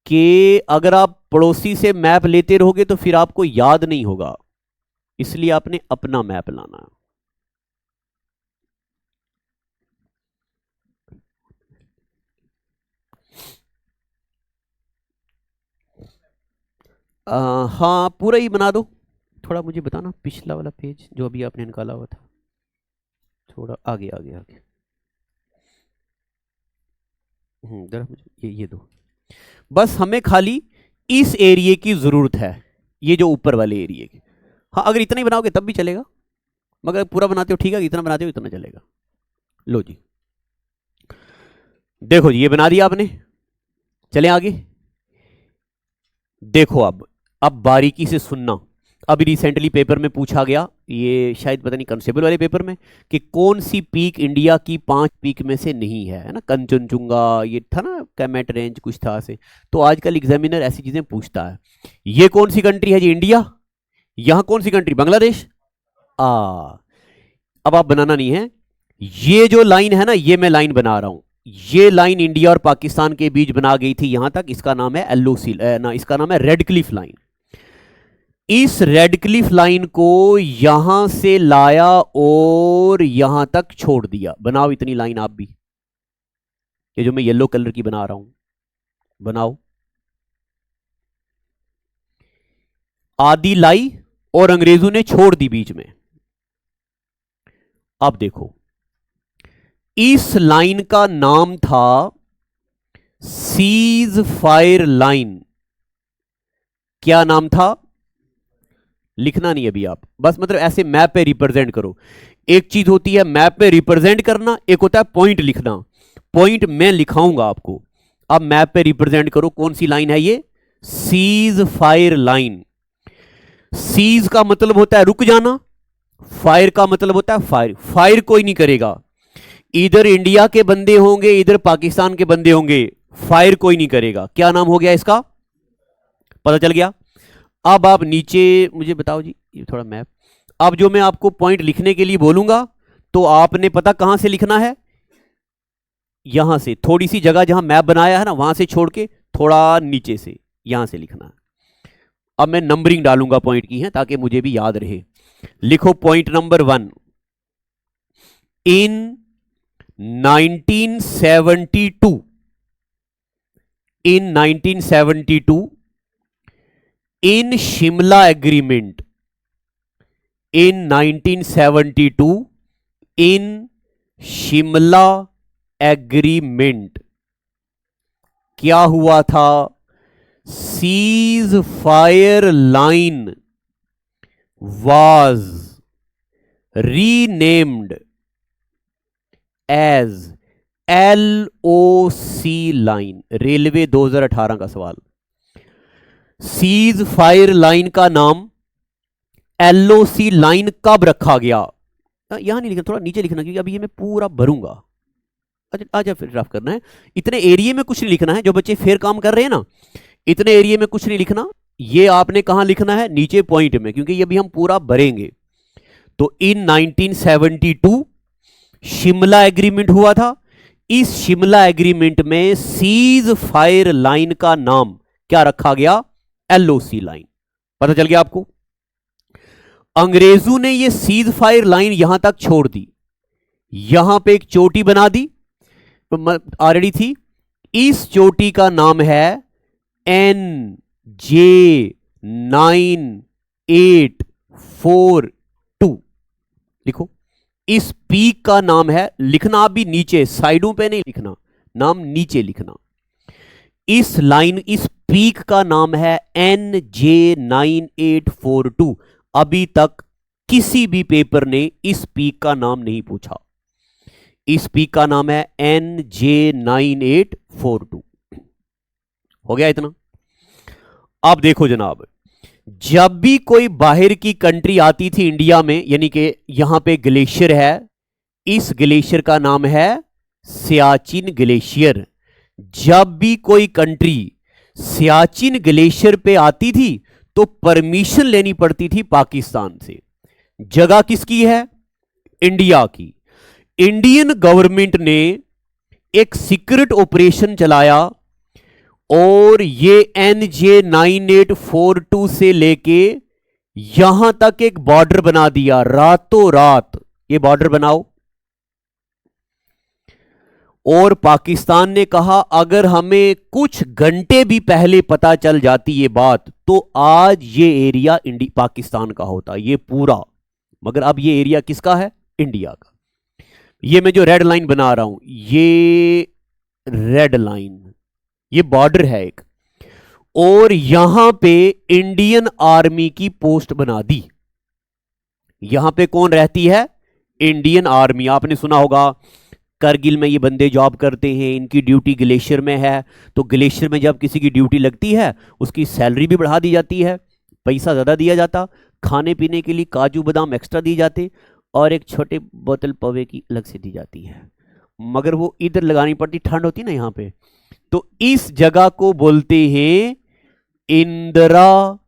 कि अगर आप पड़ोसी से मैप लेते रहोगे तो फिर आपको याद नहीं होगा, इसलिए आपने अपना मैप लाना। हाँ पूरा ही बना दो। थोड़ा मुझे बताना पिछला वाला पेज जो अभी आपने निकाला हुआ था, थोड़ा आगे आगे आगे। जरा मुझे ये दो। बस हमें खाली इस एरिया की जरूरत है, ये जो ऊपर वाले एरिया की। हाँ अगर इतना ही बनाओगे तब भी चलेगा, मगर पूरा बनाते हो ठीक है, इतना बनाते हो इतना चलेगा। लो जी देखो जी ये बना दिया आपने। चले आगे। देखो अब बारीकी से सुनना। अभी रिसेंटली पेपर में पूछा गया, ये शायद पता नहीं कंस्टेबल वाले पेपर में, कि कौन सी पीक इंडिया की 5 पीक में से नहीं है ना? कंचनजुंगा ये था ना, कैमेट रेंज कुछ था से। तो आजकल एग्जामिनर ऐसी चीजें पूछता है। ये कौन सी कंट्री है जी? इंडिया। यहां कौन सी कंट्री? बांग्लादेश। अब आप बनाना नहीं है, ये जो लाइन है ना ये मैं लाइन बना रहा हूं। ये लाइन इंडिया और पाकिस्तान के बीच बना गई थी यहां तक। इसका नाम है एलओसी ना, इसका नाम है रेड क्लिफ लाइन। इस रेड क्लिफ लाइन को यहां से लाया और यहां तक छोड़ दिया। बनाओ इतनी लाइन आप भी, ये जो मैं येलो कलर की बना रहा हूं बनाओ। आधी लाई और अंग्रेजों ने छोड़ दी बीच में। अब देखो इस लाइन का नाम था सीज फायर लाइन। क्या नाम था? लिखना नहीं अभी आप, बस मतलब ऐसे मैप पे रिप्रेजेंट करो। एक चीज होती है मैप पे रिप्रेजेंट करना, एक होता है पॉइंट लिखना। पॉइंट मैं लिखाऊंगा आपको, अब मैप पे रिप्रेजेंट करो। कौन सी लाइन है ये? Cease fire line. सीज का मतलब होता है रुक जाना, फायर का मतलब होता है फायर। फायर कोई नहीं करेगा, इधर इंडिया के बंदे होंगे इधर पाकिस्तान के बंदे होंगे, फायर कोई नहीं करेगा। क्या नाम हो गया इसका? पता चल गया। अब आप नीचे मुझे बताओ जी, ये थोड़ा मैप। अब जो मैं आपको पॉइंट लिखने के लिए बोलूंगा तो आपने पता कहां से लिखना है? यहां से, थोड़ी सी जगह जहां मैप बनाया है ना वहां से छोड़ के थोड़ा नीचे से, यहां से लिखना है। अब मैं नंबरिंग डालूंगा पॉइंट की है ताकि मुझे भी याद रहे। लिखो point number 1, in 1972, in 1972 in Shimla agreement, in 1972 in Shimla agreement क्या हुआ था? Ceasefire line was renamed as LOC line. Railway 2018 का सवाल। सीज फायर लाइन का नाम LOC लाइन कब रखा गया? यहां नहीं लिखना, थोड़ा नीचे लिखना, क्योंकि अभी ये मैं पूरा भरूंगा। अच्छा आजा फिर ड्राफ्ट करना है। इतने एरिया में कुछ नहीं लिखना है, जो बच्चे फेयर काम कर रहे हैं ना, इतने एरिया में कुछ नहीं लिखना। ये आपने कहां लिखना है? नीचे पॉइंट में, क्योंकि ये भी हम पूरा भरेंगे। तो इन 1972 शिमला एग्रीमेंट हुआ था। इस शिमला एग्रीमेंट में सीज फायर लाइन का नाम क्या रखा गया? LOC line. पता चल गया आपको? अंग्रेजों ने ये सीज फायर लाइन यहां तक छोड़ दी, यहां पे एक चोटी बना दी, ऑलरेडी थी। इस चोटी का नाम है NJ9842। लिखो। इस पीक का नाम है, लिखना आप भी नीचे, साइडों पे नहीं लिखना, नाम नीचे लिखना। इस लाइन, इस पीक का नाम है NJ9842। अभी तक किसी भी पेपर ने इस पीक का नाम नहीं पूछा। इस पीक का नाम है NJ9842। हो गया इतना? अब देखो जनाब, जब भी कोई बाहर की कंट्री आती थी इंडिया में, यानी कि यहां पे ग्लेशियर है, इस ग्लेशियर का नाम है सियाचिन ग्लेशियर। जब भी कोई कंट्री सियाचिन ग्लेशियर पे आती थी तो परमिशन लेनी पड़ती थी पाकिस्तान से। जगह किसकी है? इंडिया की। इंडियन गवर्नमेंट ने एक सीक्रेट ऑपरेशन चलाया और ये NJ9842 से लेके यहां तक एक बॉर्डर बना दिया रातों रात। ये बॉर्डर बनाओ। और पाकिस्तान ने कहा अगर हमें कुछ घंटे भी पहले पता चल जाती ये बात तो आज ये एरिया पाकिस्तान का होता, ये पूरा। मगर अब ये एरिया किसका है? इंडिया का। ये मैं जो रेड लाइन बना रहा हूं, ये रेड लाइन, ये बॉर्डर है एक, और यहां पे इंडियन आर्मी की पोस्ट बना दी। यहां पे कौन रहती है? Indian army. आपने सुना होगा करगिल में ये बंदे जॉब करते हैं, इनकी ड्यूटी ग्लेशियर में है। तो ग्लेशियर में जब किसी की ड्यूटी लगती है उसकी सैलरी भी बढ़ा दी जाती है, पैसा ज़्यादा दिया जाता, खाने पीने के लिए काजू बादाम एक्स्ट्रा दिए जाते, और एक छोटे बोतल पवे की अलग से दी जाती है। मगर वो इधर लगानी पड़ती, ठंड होती ना यहाँ पे। तो इस जगह को बोलते हैं इंदिरा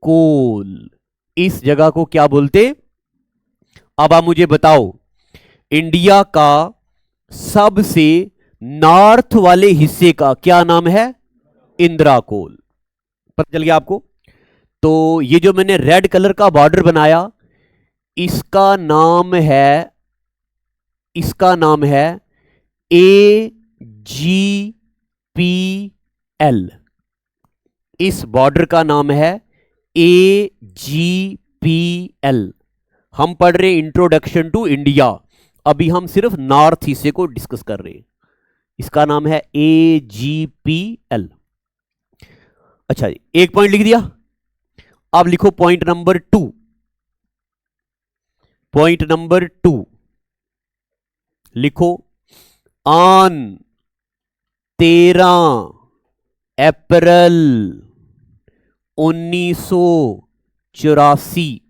कोल। इस जगह को क्या बोलते? अब आप मुझे बताओ, इंडिया का सबसे नॉर्थ वाले हिस्से का क्या नाम है? इंदिरा कोल। पता चल गया आपको? तो ये जो मैंने रेड कलर का बॉर्डर बनाया, इसका नाम है AGPL। इस बॉर्डर का नाम है AGPL। हम पढ़ रहे इंट्रोडक्शन टू इंडिया, अभी हम सिर्फ नॉर्थ हिस्से को डिस्कस कर रहे हैं। इसका नाम है AGPL। अच्छा जी, एक पॉइंट लिख दिया। अब लिखो पॉइंट नंबर 2। पॉइंट नंबर 2 लिखो, on 13 April 1984,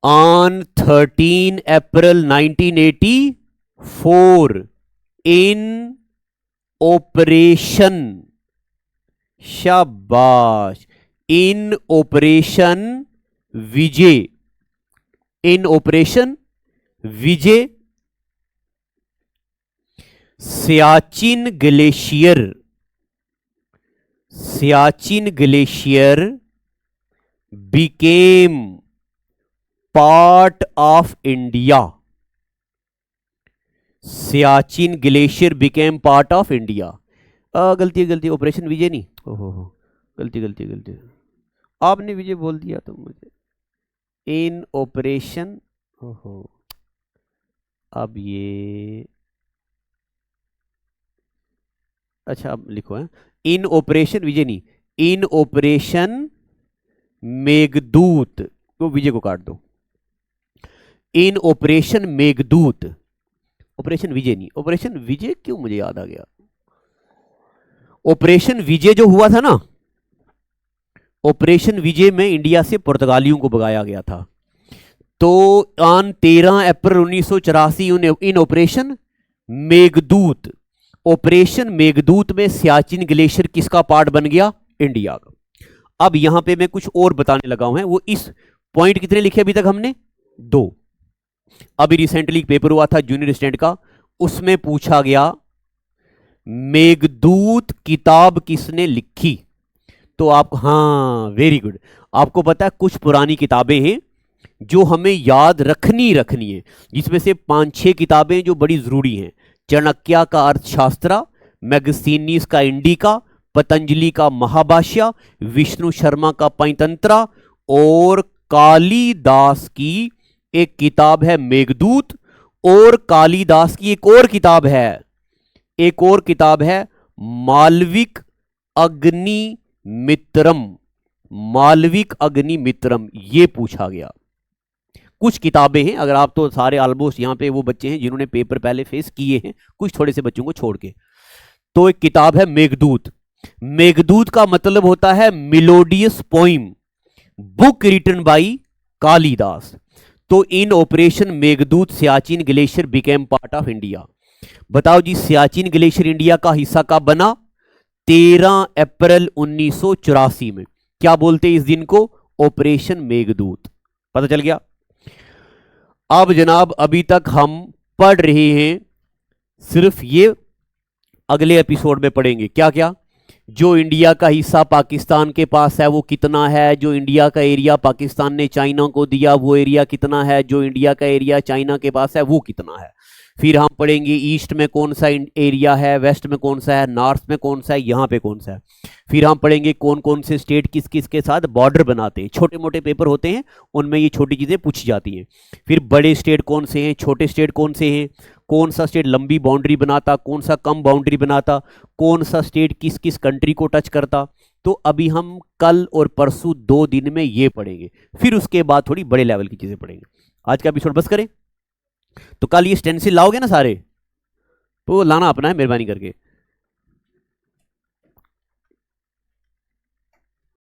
on 13 April 1984 in operation, शाबाश, in operation Vijay, in operation Vijay Siachen glacier became part of India. Siachen glacier became part of India. गलती ऑपरेशन विजय नहीं, ओहो गलती आपने विजय बोल दिया तो मुझे इन ऑपरेशन, ओहो अब ये, अच्छा अब लिखो है इन ऑपरेशन विजय नहीं, इन ऑपरेशन मेघदूत, तो विजय को काट दो। इन ऑपरेशन मेघदूत, ऑपरेशन विजय नहीं, ऑपरेशन विजय क्यों मुझे याद आ गया, ऑपरेशन विजय जो हुआ था ना, ऑपरेशन विजय में इंडिया से पुर्तगालियों को भगाया गया था। तो on 13 April 1984 in operation Meghdoot, operation Meghdoot में सियाचिन ग्लेशियर किसका पार्ट बन गया, इंडिया का। अब यहां पे मैं कुछ और बताने लगा हूं, वो इस पॉइंट कितने लिखे अभी तक हमने, 2। अभी रिसेंटली पेपर हुआ था जूनियर स्टैंड का, उसमें पूछा गया मेघदूत किताब किसने लिखी, तो आप, हाँ वेरी गुड, आपको पता है कुछ पुरानी किताबें हैं जो हमें याद रखनी है, जिसमें से 5-6 किताबें जो बड़ी जरूरी हैं, चाणक्य का अर्थशास्त्र, मैगजीनिस का इंडिका, पतंजलि का महाभाष्य, विष्णु शर्मा का पंचतंत्र, और कालिदास की एक किताब है मेघदूत, और कालिदास की एक और किताब है मालविक अग्निमित्रम, मालविक अग्निमित्रम, ये पूछा गया। कुछ किताबें हैं, अगर आप तो सारे ऑलमोस्ट यहाँ पे वो बच्चे हैं जिन्होंने पेपर पहले फेस किए हैं, कुछ थोड़े से बच्चों को छोड़ के। तो एक किताब है मेघदूत, मेघदूत का मतलब होता है melodious poem, book written by Kalidas. तो in operation Meghdoot Siachen glacier became part of India. बताओ जी, सियाचिन ग्लेशियर इंडिया का हिस्सा कब बना, 13 अप्रैल 1984 में। क्या बोलते इस दिन को, ऑपरेशन मेघदूत। पता चल गया। अब जनाब अभी तक हम पढ़ रहे हैं, सिर्फ ये अगले एपिसोड में पढ़ेंगे क्या क्या, जो इंडिया का हिस्सा पाकिस्तान के पास है वो कितना है, जो इंडिया का एरिया पाकिस्तान ने चाइना को दिया वो एरिया कितना है, जो इंडिया का एरिया चाइना के पास है वो कितना है। फिर हम पढ़ेंगे ईस्ट में कौन सा एरिया है, वेस्ट में कौन सा है, नॉर्थ में कौन सा है, यहाँ पे कौन सा है। फिर हम पढ़ेंगे कौन कौन से स्टेट किस किस के साथ बॉर्डर बनाते हैं। छोटे मोटे पेपर होते हैं उनमें ये छोटी चीज़ें पूछी जाती हैं। फिर बड़े स्टेट कौन से हैं, छोटे स्टेट कौन से हैं, कौन सा स्टेट लंबी बाउंड्री बनाता, कौन सा कम बाउंड्री बनाता, कौन सा स्टेट किस किस कंट्री को टच करता। तो अभी हम कल और परसों 2 दिन में ये पढ़ेंगे, फिर उसके बाद थोड़ी बड़े लेवल की चीज़ें पढ़ेंगे। आज का एपिसोड बस करें। तो कल ये स्टेंसिल लाओगे ना सारे, तो लाना अपना है मेहरबानी करके।